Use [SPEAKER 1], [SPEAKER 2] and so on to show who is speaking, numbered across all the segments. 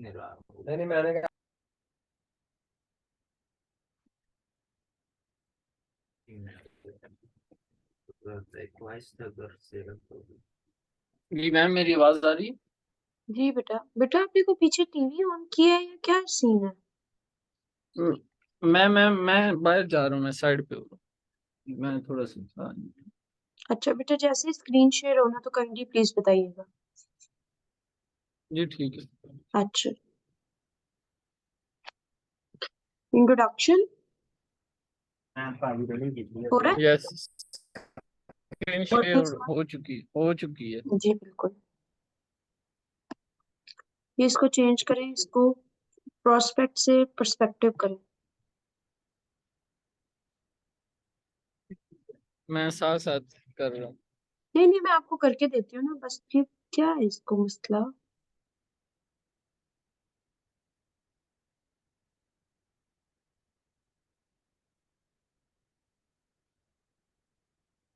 [SPEAKER 1] नहीं नहीं, मैंने कहा
[SPEAKER 2] जी मैम, मेरी आवाज आ रही है?
[SPEAKER 3] जी बेटा। बेटा आपने को पीछे टीवी ऑन किया है या क्या सीन है?
[SPEAKER 2] मैं बाहर जा रहा हूँ, मैं साइड पे हूँ। मैं थोड़ा सा
[SPEAKER 3] अच्छा बेटा, जैसे स्क्रीन शेयर होना तो काइंडली प्लीज बताइएगा।
[SPEAKER 2] जी ठीक है।
[SPEAKER 3] अच्छा, इंट्रोडक्शन हो रहा है।
[SPEAKER 2] Yes, screen
[SPEAKER 3] what
[SPEAKER 2] share
[SPEAKER 3] is
[SPEAKER 2] हो चुकी है।
[SPEAKER 3] जी बिल्कुल। ये इसको चेंज करें, इसको प्रोस्पेक्ट से पर्सपेक्टिव करें।
[SPEAKER 2] मैं साथ साथ कर रहा हूँ।
[SPEAKER 3] नहीं नहीं, मैं आपको करके देती हूँ ना, बस ये क्या है इसको मसला।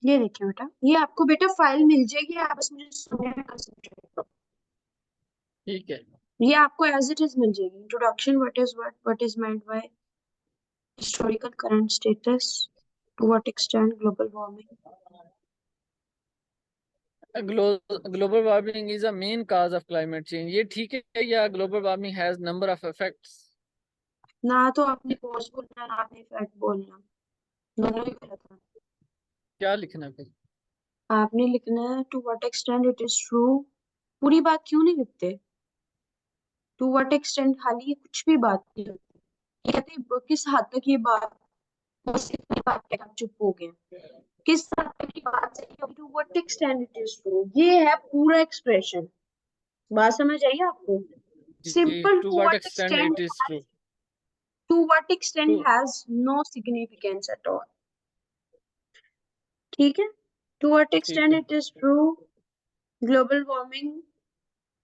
[SPEAKER 3] ये देखिए बेटा, ये आपको बेटा फाइल मिल जाएगी, आप बस मुझे सुनने में कंसंट्रेट करो।
[SPEAKER 2] ठीक है।
[SPEAKER 3] ये आपको एज इट इज मिल जाएगी। Introduction, what is meant by historical current status, to what extent global warming.
[SPEAKER 2] Global warming is a main cause of climate change, ये ठीक है? या global warming has number of effects?
[SPEAKER 3] ना तो आपने cause बोलना ना आपने फैक्ट बोलना, दोनों ही गलत है।
[SPEAKER 2] क्या लिखना है फिर?
[SPEAKER 3] आपने लिखना है to what extent it is true. पूरी बात क्यों नहीं लिखते? टू व्हाट एक्सटेंट खाली कुछ भी बात नहीं होती। ये कहते हैं, किस हद तक ये बात, बस इतनी बात पे आप चुप हो गए। किस हद तक की बात सही होगी, to what extent it is true, ये है पूरा एक्सप्रेशन। बात समझ आई आपको?
[SPEAKER 2] जी,
[SPEAKER 3] simple
[SPEAKER 2] to
[SPEAKER 3] to
[SPEAKER 2] what
[SPEAKER 3] what
[SPEAKER 2] extend it
[SPEAKER 3] extent,
[SPEAKER 2] is true.
[SPEAKER 3] To what extent
[SPEAKER 2] to
[SPEAKER 3] has no significance at all. ठीक है। टू व्हाट
[SPEAKER 2] ठीक
[SPEAKER 3] एक्सटेंट
[SPEAKER 2] है।
[SPEAKER 3] It is true, global warming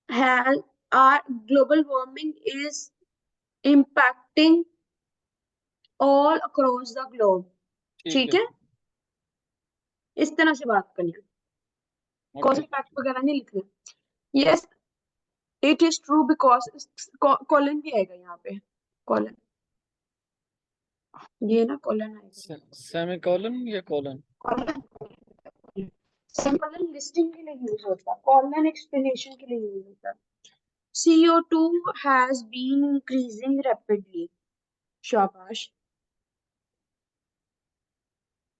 [SPEAKER 3] has our global warming is impacting all across the globe।
[SPEAKER 2] ठीक
[SPEAKER 3] ठीक
[SPEAKER 2] है।
[SPEAKER 3] है, इस तरह से बात करनी है, कॉज
[SPEAKER 2] ओके।
[SPEAKER 3] इफेक्ट वगैरह नहीं लिखना। Yes, it is true because, colon भी आएगा यहाँ पे, कॉलन, ये ना कॉलन आएगा।
[SPEAKER 2] सेमी कॉलन या कॉलन?
[SPEAKER 3] कॉलन सिंपल लिस्टिंग के लिए यूज होता है, कॉलन एक्सप्लेनेशन के लिए यूज होता है। CO2 has been increasing rapidly। शाबाश।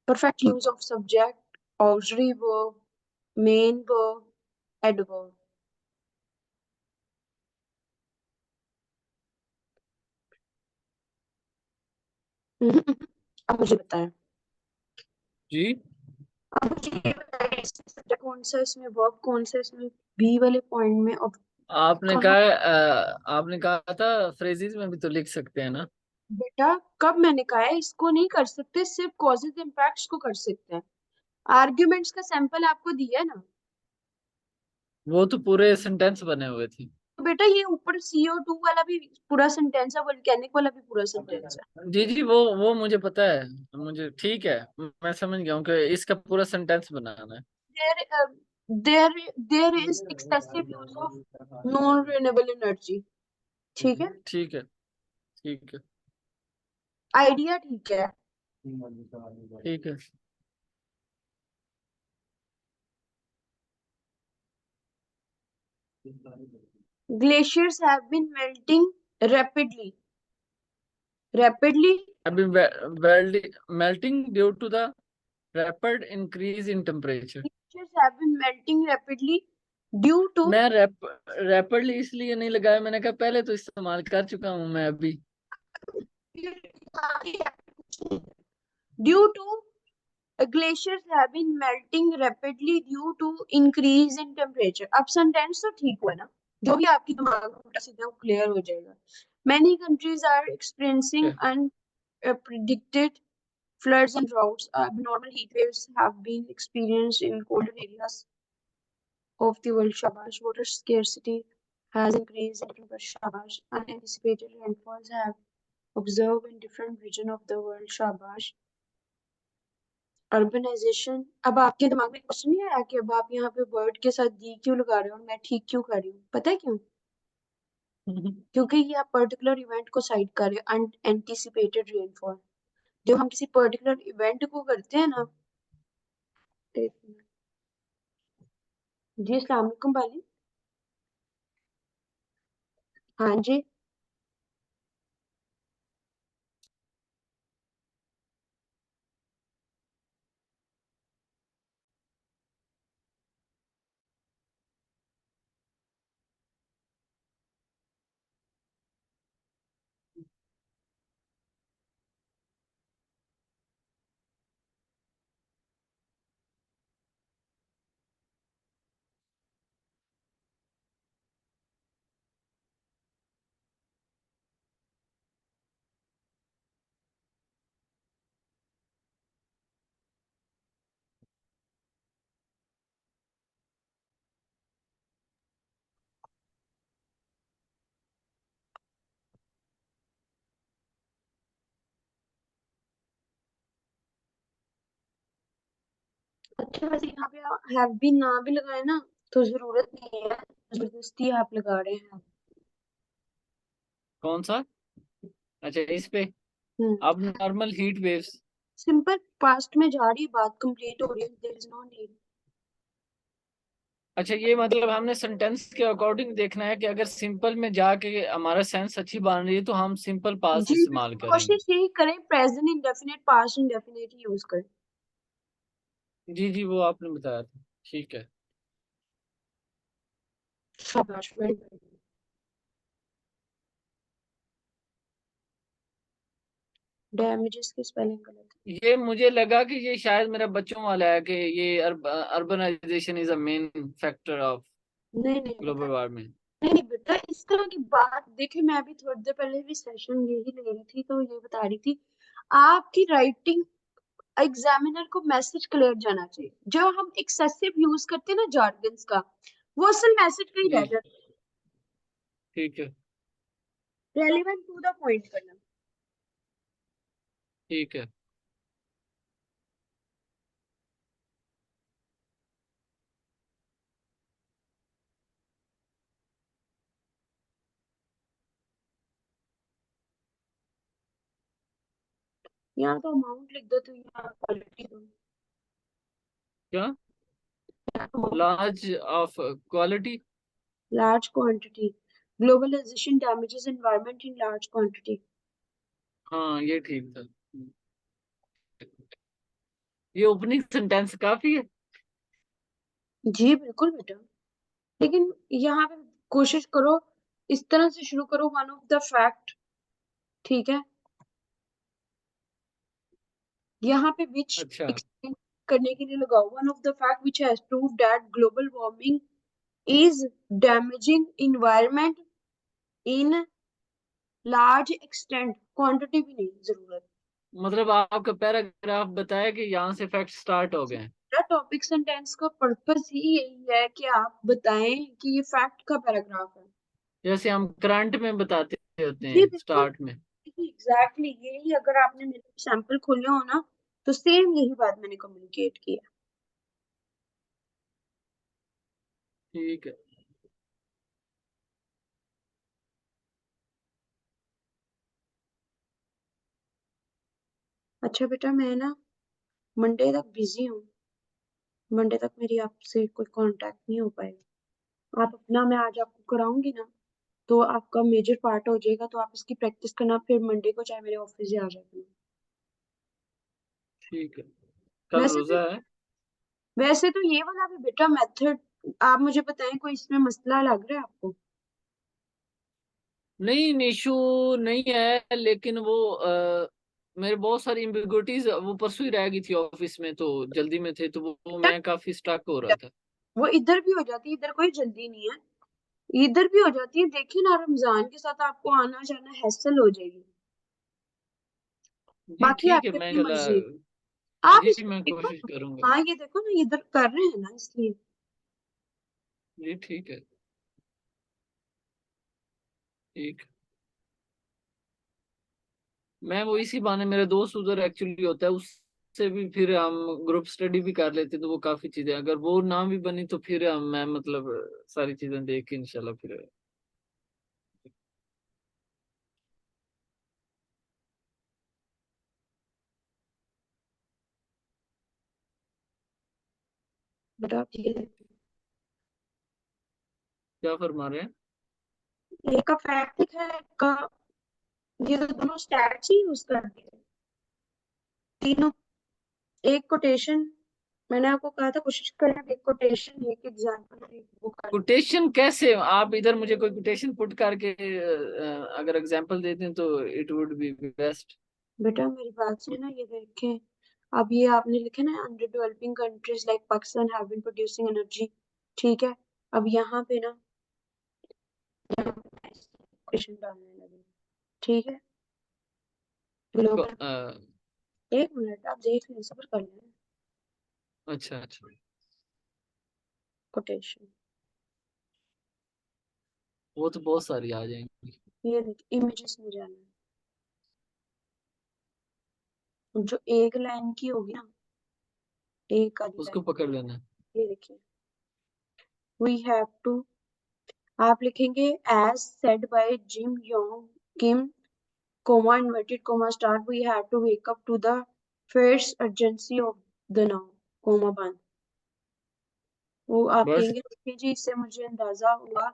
[SPEAKER 3] Perfect use of subject, auxiliary verb, main verb, adverb। अब मुझे बताएं,
[SPEAKER 2] जी,
[SPEAKER 3] अब मुझे ये बताइए इसमें subject कौन सा, इसमें verb कौन सा, इसमें बी वाले पॉइंट में अब
[SPEAKER 2] आपने
[SPEAKER 3] कहाँ।
[SPEAKER 2] कहा आपने कहा था फ्रेजेस में भी तो लिख सकते हैं ना?
[SPEAKER 3] बेटा कब मैंने कहा है इसको नहीं कर सकते, सिर्फ कॉजेज इम्पैक्ट्स को कर सकते हैं। आर्ग्यूमेंट्स का सैंपल आपको दिया है ना।
[SPEAKER 2] वो तो पूरे सेंटेंस बने हुए थे।
[SPEAKER 3] तो बेटा ये ऊपर CO2 वाला भी पूरा सेंटेंस है, वोल्केनिक वाला भी पूरा सेंटेंस है।
[SPEAKER 2] जी जी, वो मुझे पता है। मुझे ठीक है, मैं समझ गया हूँ कि इसका पूरा सेंटेंस बनाना है।
[SPEAKER 3] there uh, there there is excessive use of non renewable energy। ठीक है,
[SPEAKER 2] ठीक है। ठीक है।
[SPEAKER 3] आइडिया ठीक है।
[SPEAKER 2] ठीक है।
[SPEAKER 3] Glaciers have been melting rapidly, rapidly।
[SPEAKER 2] अभी melting due to the rapid increase in temperature.
[SPEAKER 3] Glaciers have been melting rapidly due to,
[SPEAKER 2] मैं रैपिडली इसलिए नहीं लगाया, मैंने कहा पहले तो इस्तेमाल कर चुका हूँ मैं अभी।
[SPEAKER 3] due to glaciers have been melting rapidly due to increase in temperature। अब सेंटेंस तो ठीक हुआ ना, जो भी आपकी दिमाग में उल्टा सीधा वो क्लियर हो जाएगा। Many countries are experiencing unpredicted floods and droughts। Abnormal heat waves have been experienced in colder areas of the world। Shabash, water scarcity has increased in different parts। Shabash, unanticipated rainfalls have observed in different regions of the world। Shabash, urbanisation. अब आपके दिमाग में question नहीं आया कि अब आप यहाँ पे वर्ड के साथ दी क्यों लगा रहे हो और मैं ठीक क्यों कर रही हूँ? पता है क्यों? क्योंकि ये आप पर्टिकुलर इवेंट को साइड कर रहे हो, एंटिसिपेटेड रेनफॉल। जब हम किसी पर्टिकुलर इवेंट को करते हैं ना, एक मिनट। जी अस्सलाम वालेकुम भाई। हाँ जी। अच्छा वैसे यहाँ पे हैव बीन ना भी लगाए ना तो जरूरत नहीं है, जबरदस्ती आप लगा रहे हैं।
[SPEAKER 2] कौन सा? अच्छा, इस पे।
[SPEAKER 3] हम्म।
[SPEAKER 2] अब normal heat waves.
[SPEAKER 3] Simple past में जा रही बात, कंप्लीट हो रही है, देयर इज नो नीड।
[SPEAKER 2] अच्छा, ये मतलब हमने सेंटेंस के अकॉर्डिंग देखना है कि अगर सिंपल में जाके हमारा सेंस अच्छी बन रही है तो हम सिंपल पास्ट
[SPEAKER 3] जी
[SPEAKER 2] इस्तेमाल
[SPEAKER 3] बिल्कुल,
[SPEAKER 2] करेंगे।
[SPEAKER 3] कोशिश यही करें present indefinite past indefinite use करें।
[SPEAKER 2] जी जी, वो आपने बताया था। ठीक है।
[SPEAKER 3] शाबाश, वेरी गुड। डैमेजेस की स्पेलिंग गलत
[SPEAKER 2] ये मुझे लगा कि ये शायद मेरा बच्चों वाला है कि ये urbanisation is a main factor of
[SPEAKER 3] है। नहीं नहीं बेटा,
[SPEAKER 2] ग्लोबल वार्मिंग।
[SPEAKER 3] नहीं नहीं बेटा, इस तरह की बात देखिए, मैं अभी थोड़ी देर पहले भी सेशन यही ले रही थी तो ये बता रही थी, आपकी राइटिंग एग्जामिनर को मैसेज क्लियर जाना चाहिए। जो हम एक्सेसिव यूज करते हैं ना जार्गन्स का, वो असल मैसेज का ही
[SPEAKER 2] जी,
[SPEAKER 3] रह जाता
[SPEAKER 2] ठीक है।
[SPEAKER 3] है, रेलिवेंट टू द पॉइंट करना।
[SPEAKER 2] ठीक है।
[SPEAKER 3] यहाँ तो अमाउंट लिख दो तो यहाँ क्वालिटी दो।
[SPEAKER 2] क्या? Large of quality.
[SPEAKER 3] Large quantity, globalisation damages environment in large quantity.
[SPEAKER 2] हाँ, ये ठीक था। ये ओपनिंग सेंटेंस काफी है।
[SPEAKER 3] जी बिल्कुल बेटा, लेकिन यहाँ पे कोशिश करो इस तरह से शुरू करो, वन ऑफ द फैक्ट, ठीक है। यहाँ पे विच
[SPEAKER 2] अच्छा,
[SPEAKER 3] एक्सप्लेन करने के लिए लगाओ, one of the fact which has proved that global warming is damaging environment in large extent, quantity भी नहीं जरूरत।
[SPEAKER 2] मतलब आपका पैराग्राफ बताया कि यहाँ से फैक्ट स्टार्ट हो गए हैं।
[SPEAKER 3] टॉपिक सेंटेंस का पर्पस ही यही है कि आप बताएं कि ये फैक्ट का पैराग्राफ है।
[SPEAKER 2] जैसे हम करंट में बताते होते
[SPEAKER 3] जी
[SPEAKER 2] हैं
[SPEAKER 3] बिल्कुल,
[SPEAKER 2] स्टार्ट में।
[SPEAKER 3] एग्जैक्टली यही, अगर आपने मेरे सैंपल खोले हो ना तो सेम यही बात मैंने कम्युनिकेट किया।
[SPEAKER 2] ठीक है।
[SPEAKER 3] अच्छा बेटा, मैं ना मंडे तक बिजी हूँ, मंडे तक मेरी आपसे कोई कांटेक्ट नहीं हो पाएगा। आप अपना, मैं आज आपको कराऊंगी ना तो आपका मेजर पार्ट हो जाएगा, तो आप इसकी प्रैक्टिस करना, फिर मंडे को चाहे मेरे ऑफिस ही आ जाना।
[SPEAKER 2] ठीक है। कल
[SPEAKER 3] वैसे तो
[SPEAKER 2] रोजा है।
[SPEAKER 3] वैसे तो ये वाला भी बेटा मेथड, आप मुझे बताएं कोई इसमें मसला लग रहा है आपको?
[SPEAKER 2] नहीं, इशू नहीं है, लेकिन वो मेरे बहुत सारी इम्बिग्विटीज वो परसों ही रह गई थी ऑफिस में, तो जल्दी में थे तो वो मैं काफी स्टक हो रहा था।
[SPEAKER 3] वो इधर भी हो जाती है, इधर कोई जल्दी नहीं है, इधर भी हो जाती है। देखिए ना, रमजान के साथ आपको आना जाना हैसल हो जाएगी।
[SPEAKER 2] जी
[SPEAKER 3] बाकी
[SPEAKER 2] ठीक है,
[SPEAKER 3] आपकी
[SPEAKER 2] मैं
[SPEAKER 3] अपनी
[SPEAKER 2] चला।
[SPEAKER 3] मर्जी है। आप
[SPEAKER 2] जी,
[SPEAKER 3] इसको
[SPEAKER 2] मैं
[SPEAKER 3] देखो
[SPEAKER 2] कोशिश
[SPEAKER 3] ना,
[SPEAKER 2] करूंगा।
[SPEAKER 3] हाँ ये देखो ना, इधर कर रहे हैं ना इसलिए।
[SPEAKER 2] जी ठीक है। ठीक। मैं वो इसी बहाने, मेरे दोस्त उधर एक्चुअली होता है, उससे भी फिर हम ग्रुप स्टडी भी कर लेते, तो वो काफी चीजें अगर वो ना भी बनी तो फिर हम मैं मतलब सारी चीजें देख के इंशाल्लाह फिर
[SPEAKER 3] बेटा आप ये देखिए,
[SPEAKER 2] क्या फरमा रहे हैं?
[SPEAKER 3] एक का फैक्ट लिखा है, एक का, ये तो दोनों स्टैट्स ही यूज करते हैं तीनों। एक कोटेशन, मैंने आपको कहा था कोशिश करें आप एक कोटेशन, एक एग्जांपल, एक वो कर।
[SPEAKER 2] कोटेशन कैसे? आप इधर मुझे कोई कोटेशन पुट करके अगर एग्जांपल देते हैं तो इट वुड बी बेस्ट।
[SPEAKER 3] बेटा मेरी बात सुनो, ये देखें, अब ये आपने लिखे ना, under developing countries like Pakistan have been producing energy, ठीक है। अब यहाँ पे ना क्वेश्चन डालने लगे, ठीक है, ग्लोबल। एक मिनट आप देख लें, सब्र कर लें।
[SPEAKER 2] अच्छा अच्छा।
[SPEAKER 3] कोटेशन,
[SPEAKER 2] वो तो बहुत सारी आ जाएंगी।
[SPEAKER 3] ये देखिए, इमेजेस में जाना है, जो एक लाइन की होगी ना, एक आधी
[SPEAKER 2] उसको
[SPEAKER 3] लाइन,
[SPEAKER 2] पकड़ लेना।
[SPEAKER 3] ये देखिए, वी हैव टू, आप लिखेंगे as said by Jim Yong Kim, comma inverted comma start, we had to wake up to the fierce urgency of the now, comma बंद। वो आप
[SPEAKER 2] बस।
[SPEAKER 3] कहेंगे देखिए जी, इससे मुझे अंदाजा हुआ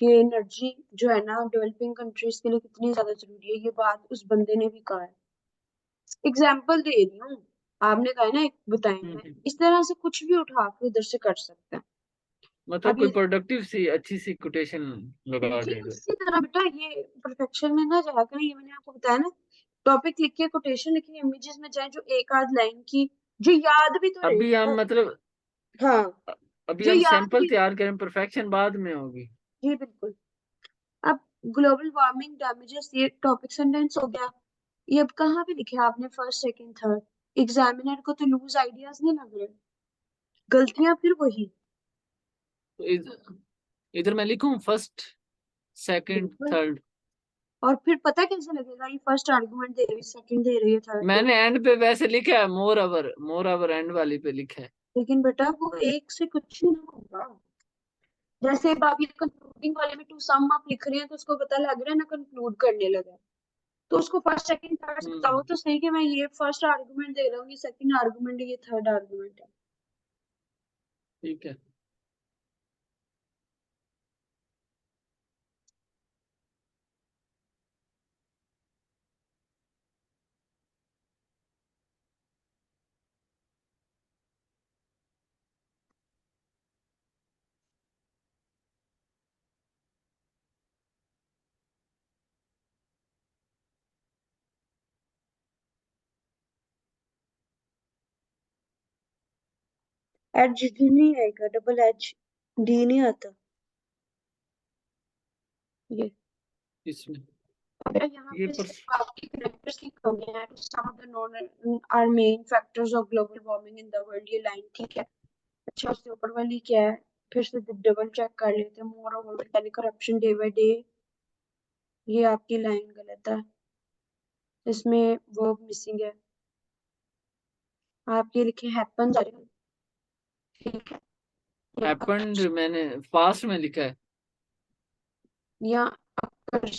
[SPEAKER 3] कि एनर्जी जो है ना डेवलपिंग कंट्रीज के लिए कितनी ज्यादा जरूरी है, ये बात उस बंदे ने भी कहा है। एग्जाम्पल दे रही हूँ, आपने कहा है ना एक बताएंगे,
[SPEAKER 2] हम्म।
[SPEAKER 3] इस तरह से कुछ भी उठा के उधर से कर सकते हैं।
[SPEAKER 2] मतलब
[SPEAKER 3] अब
[SPEAKER 2] कोई
[SPEAKER 3] ये
[SPEAKER 2] प्रोडक्टिव सी अच्छी सी कोटेशन लगा
[SPEAKER 3] जी
[SPEAKER 2] के इधर।
[SPEAKER 3] इसी तरह बेटा, ये परफेक्शन में ना जाकर, ये मैंने आपको बताया ना, टॉपिक लिखिए, कोटेशन लिखिए, इमेजेस में जाए, जो एक आध लाइन की, जो याद भी तो रहे
[SPEAKER 2] अभी हम
[SPEAKER 3] बेटा।
[SPEAKER 2] मतलब
[SPEAKER 3] हाँ,
[SPEAKER 2] अभी
[SPEAKER 3] जो
[SPEAKER 2] हम
[SPEAKER 3] याद
[SPEAKER 2] सैंपल
[SPEAKER 3] भी,
[SPEAKER 2] तैयार करें, परफेक्शन बाद में होगी।
[SPEAKER 3] जी बिल्कुल। अब ग्लोबल वार्मिंग डैमेजेस, ये टॉपिक सेंटेंस हो गया। ये अब कहाँ पे लिखे आपने, फर्स्ट सेकंड थर्ड, एग्जामिनर को तो लूज आइडियाज नहीं लग रहे, गलतियां फिर वही।
[SPEAKER 2] तो इधर मैं लिखूं फर्स्ट सेकंड
[SPEAKER 3] बिल्कुल,
[SPEAKER 2] थर्ड।
[SPEAKER 3] और फिर पता कैसे लगेगा ये फर्स्ट आर्गुमेंट दे रही है, सेकंड दे रही है, थर्ड दे रही
[SPEAKER 2] मैंने एंड पे वैसे लिखा है, मोर अवर एंड वाली पे लिखा है।
[SPEAKER 3] है, लेकिन बेटा वो एक से कुछ नहीं होगा। जैसे अब आप ये कंक्लूडिंग वाले में टू सम अप लिख रहे हैं, तो उसको पता लग रहा है ना कंक्लूड करने लगा, तो उसको फर्स्ट सेकंड थर्ड बताओ
[SPEAKER 2] हम्म।
[SPEAKER 3] तो सही कि मैं ये फर्स्ट आर्गुमेंट दे रहा हूँ, ये सेकंड आर्गुमेंट है, ये थर्ड आर्गुमेंट है।
[SPEAKER 2] ठीक है।
[SPEAKER 3] एज डी नहीं आएगा, डबल एच डी नहीं आता ये।
[SPEAKER 2] इसमें
[SPEAKER 3] अब यहाँ
[SPEAKER 2] ये
[SPEAKER 3] पे
[SPEAKER 2] पर
[SPEAKER 3] सिर्फ आपकी करेक्टर्स की कमी है, to some of the known are main factors of global warming in the world, ये लाइन ठीक है। अच्छा, उससे ऊपर वाली क्या है, फिर से डबल चेक कर लेते हैं, moreover telly corruption day by day, ये आपकी लाइन गलत है, इसमें वर्ब मिसिंग है, आप ये लिखे हैपन्स, ठीक है, या
[SPEAKER 2] हैपेंड मैंने पास्ट में लिखा है।
[SPEAKER 3] या occurs,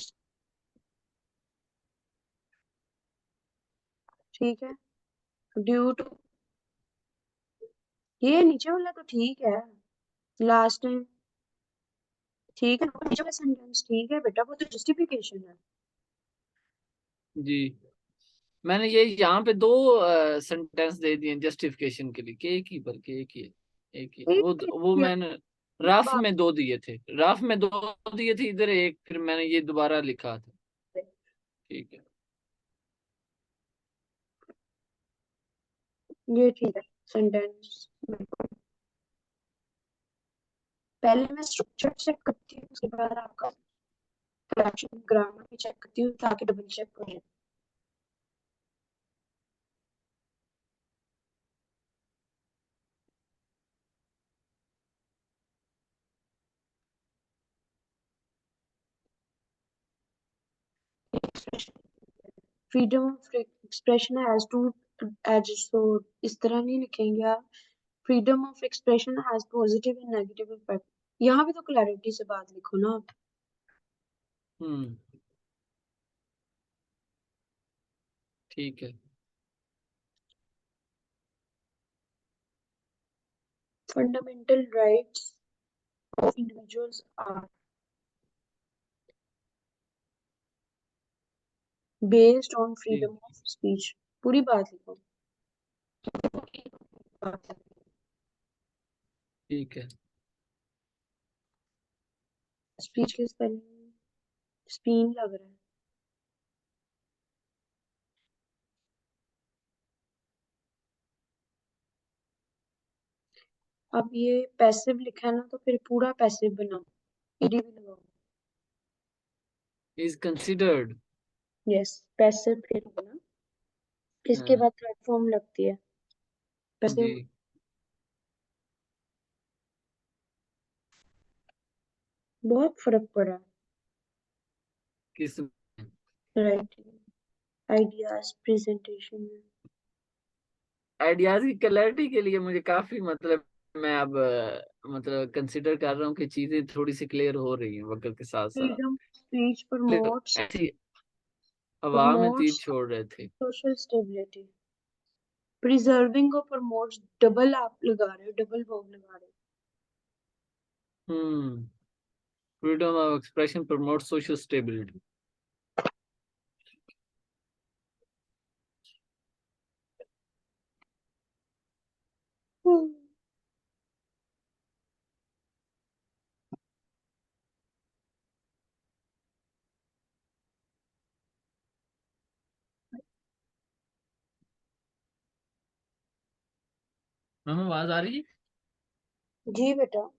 [SPEAKER 3] ठीक है, ड्यू टू, ये नीचे वाला तो ठीक है, लास्ट टाइम ठीक है, नीचे वाला सेंटेंस ठीक है बेटा, वो तो जस्टिफिकेशन है।
[SPEAKER 2] जी। मैंने ये यहाँ पे दो सेंटेंस दे दिए जस्टिफिकेशन के लिए, कि एक ही, बल्कि एक ही है। एक ही
[SPEAKER 3] एक
[SPEAKER 2] वो
[SPEAKER 3] ही
[SPEAKER 2] मैंने रफ
[SPEAKER 3] बात
[SPEAKER 2] में दो दिए थे, रफ में दो दिए थे, इधर एक, फिर मैंने ये दोबारा लिखा था।
[SPEAKER 3] है।
[SPEAKER 2] ठीक है।
[SPEAKER 3] ये ठीक है सेंटेंस, पहले मैं स्ट्रक्चर चेक करती हूँ, उसके बाद आपका करेक्शन ग्रामर भी चेक करती हूँ, ताकि डबल चेक हो जाए। Freedom of expression has two edges, तो इस तरह नहीं लिखेंगे आप, freedom of expression has positive and negative effect, यहाँ भी तो क्लैरिटी से बात लिखो ना आप।
[SPEAKER 2] हम्म। ठीक है।
[SPEAKER 3] Fundamental rights of individuals are based on
[SPEAKER 2] ठीक
[SPEAKER 3] freedom of speech. पूरी बात लिखो।
[SPEAKER 2] ठीक है।
[SPEAKER 3] स्पीच के स्पेलिंग स्पीन लग रहा है। अब ये पैसिव लिखा है ना, तो फिर पूरा पैसिव बनाओ, ईडी भी लगाओ।
[SPEAKER 2] Is considered.
[SPEAKER 3] यस, पैसिव फिर बना, इसके बाद थर्ड फॉर्म लगती है पैसिव।
[SPEAKER 2] जी।
[SPEAKER 3] बहुत फर्क पड़ा है।
[SPEAKER 2] किस?
[SPEAKER 3] राइट, आइडियाज प्रेजेंटेशन में।
[SPEAKER 2] आइडियाज की क्लैरिटी के लिए मुझे काफी मतलब मैं अब मतलब कंसिडर कर रहा हूँ कि चीजें थोड़ी सी क्लियर हो रही हैं वक्त के साथ साथ।
[SPEAKER 3] फ्रीडम ऑफ स्पीच प्रमोट्स
[SPEAKER 2] ऐसी हवा में तीर
[SPEAKER 3] प्रमोट्स
[SPEAKER 2] छोड़ रहे थे।
[SPEAKER 3] Social stability. प्रिजर्विंग और प्रमोट्स, डबल आप लगा रहे हो, डबल वर्ब लगा रहे
[SPEAKER 2] हम्म। Freedom of expression promote social stability.
[SPEAKER 3] हो।
[SPEAKER 2] मैम आवाज आ रही है?
[SPEAKER 3] जी बेटा।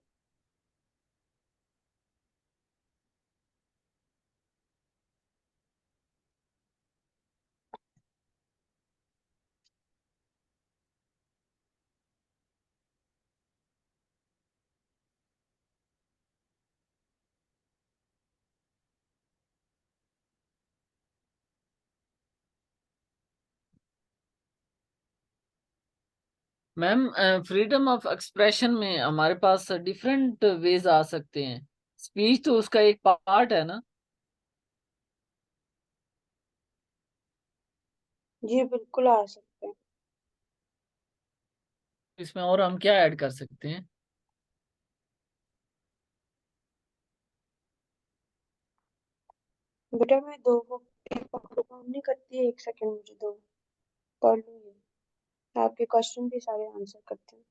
[SPEAKER 2] मैम फ्रीडम ऑफ एक्सप्रेशन में हमारे पास डिफरेंट वेज आ सकते हैं। स्पीच तो उसका एक पार्ट है ना।
[SPEAKER 3] जी बिल्कुल आ सकते हैं।
[SPEAKER 2] इसमें और हम क्या ऐड कर सकते हैं?
[SPEAKER 3] बेटा मैं दो को काम नहीं करती, एक सेकंड मुझे दो, पढ़ लूंगी, आपके क्वेश्चन भी सारे आंसर करते हैं।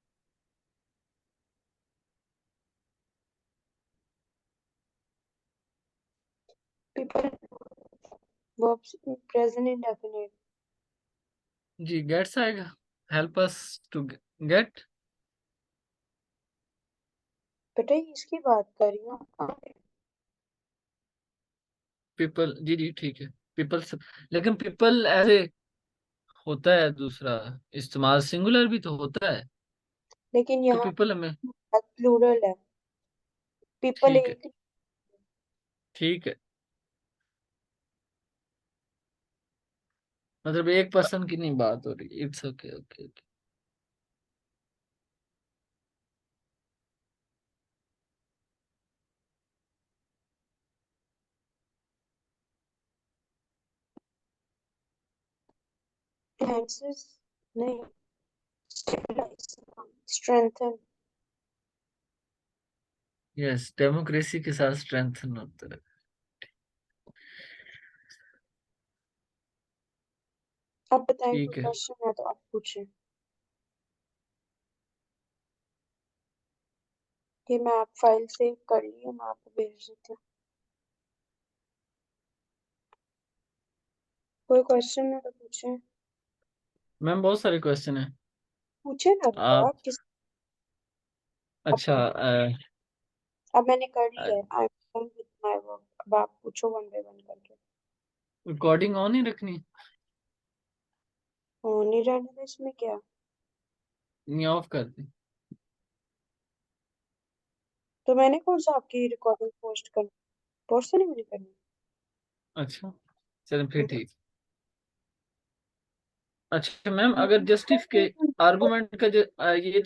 [SPEAKER 3] People verbs present indefinite.
[SPEAKER 2] जी गेट्स आएगा। Help us to get.
[SPEAKER 3] बेटा ये इसकी बात कर रही हूँ।
[SPEAKER 2] पीपल, जी जी ठीक है। पीपल सब, लेकिन पीपल ऐसे होता है दूसरा इस्तेमाल, सिंगुलर भी तो होता है।
[SPEAKER 3] लेकिन
[SPEAKER 2] तो
[SPEAKER 3] यहाँ
[SPEAKER 2] पीपल हमें।
[SPEAKER 3] प्लूरल है, पीपल
[SPEAKER 2] ठीक है।
[SPEAKER 3] एक।
[SPEAKER 2] ठीक है। मतलब एक पर्सन की नहीं बात हो रही। It's okay okay.
[SPEAKER 3] एनहांसेस नहीं, स्टेबलाइज, स्ट्रेंथन।
[SPEAKER 2] यस, डेमोक्रेसी के साथ स्ट्रेंथन होता है।
[SPEAKER 3] अब बताएं, कोई
[SPEAKER 2] ठीक है।
[SPEAKER 3] क्वेश्चन है तो आप पूछें। ये मैं आप फाइल सेव कर ली है, मैं आपको भेज देती हूँ। कोई क्वेश्चन है तो पूछें।
[SPEAKER 2] मैम बहुत सारे क्वेश्चन है।
[SPEAKER 3] पूछे ना बेटा,
[SPEAKER 2] आप
[SPEAKER 3] किस। अब
[SPEAKER 2] अच्छा
[SPEAKER 3] अब मैंने कर लिया है, I am done with my work, अब आप पूछो वन बाय वन करके।
[SPEAKER 2] रिकॉर्डिंग ऑन ही रखनी?
[SPEAKER 3] नहीं रहने दे, इसमें क्या।
[SPEAKER 2] नहीं ऑफ कर दी?
[SPEAKER 3] तो मैंने कौन सा आपकी रिकॉर्डिंग पोस्ट करनी, पोस्ट तो नहीं मैंने करनी।
[SPEAKER 2] अच्छा चलो फिर ठीक। अच्छा मैम, अगर जस्टिफिके आर्गुमेंट का ये तो